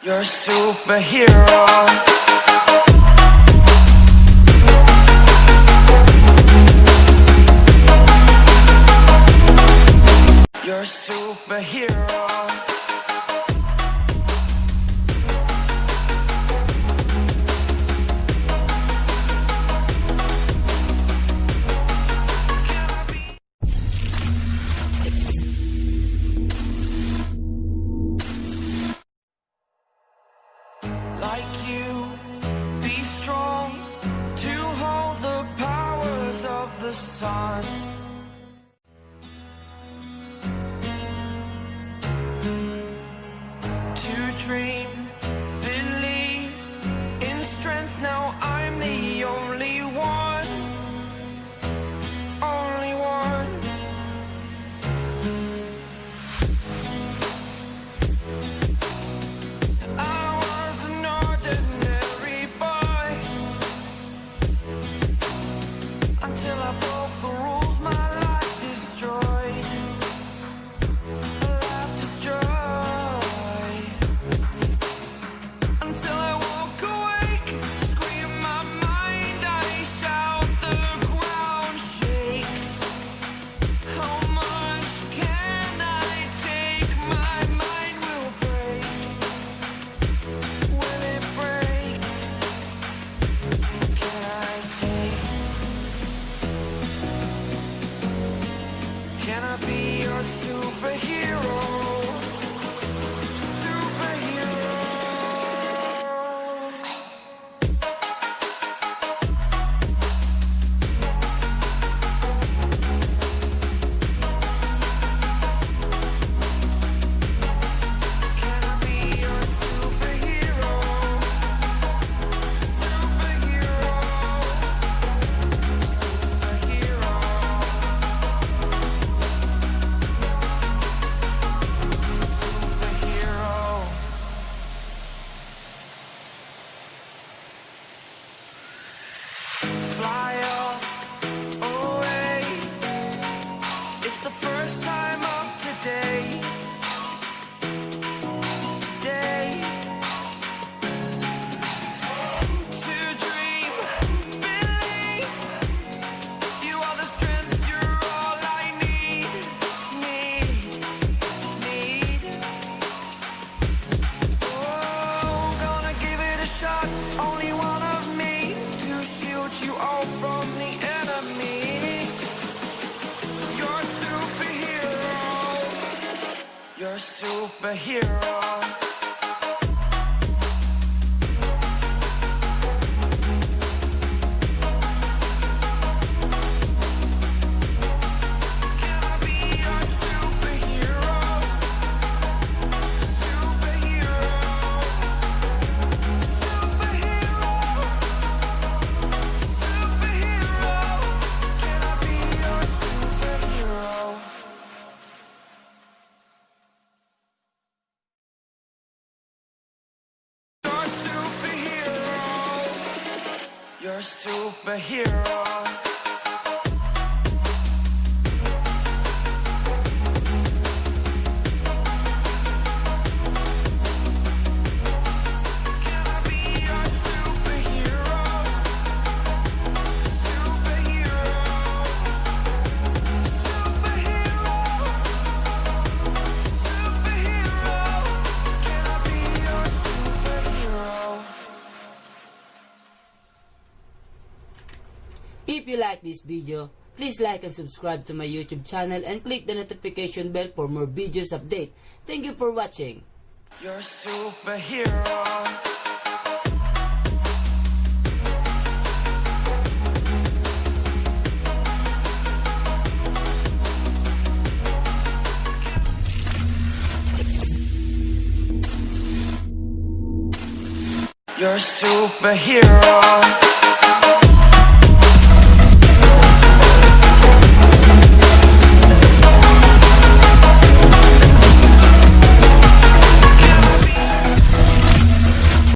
You're a superhero. You're a superhero. Like you, be strong to hold the powers of the sun. To dream, believe in strength. Now I'm the only one, only one. I was an ordinary boy until I broke the rules. My life destroyed. Life destroyed. Until I woke awake, scream my mind, I shout, the ground shakes. How much can I take? My mind will break. Will it break? Can I take? Can I be your superhero? Superhero. Can I be your superhero? Superhero. Superhero. Superhero. Fly away. It's the first time of today. Today. To dream, believe. You are the strength, you're all I need. Need. Oh, gonna give it a shot. Only one of me to shield you all from the enemy. You're a superhero. You're a superhero. Can I be your superhero? Superhero. Superhero. Superhero. Can I be your superhero? You're a superhero. You're a superhero. Can I be your superhero? Superhero. Superhero. Superhero. Can I be your superhero? If you like this video, please like and subscribe to my YouTube channel and click the notification bell for more videos update. Thank you for watching. You're a superhero. You're a superhero.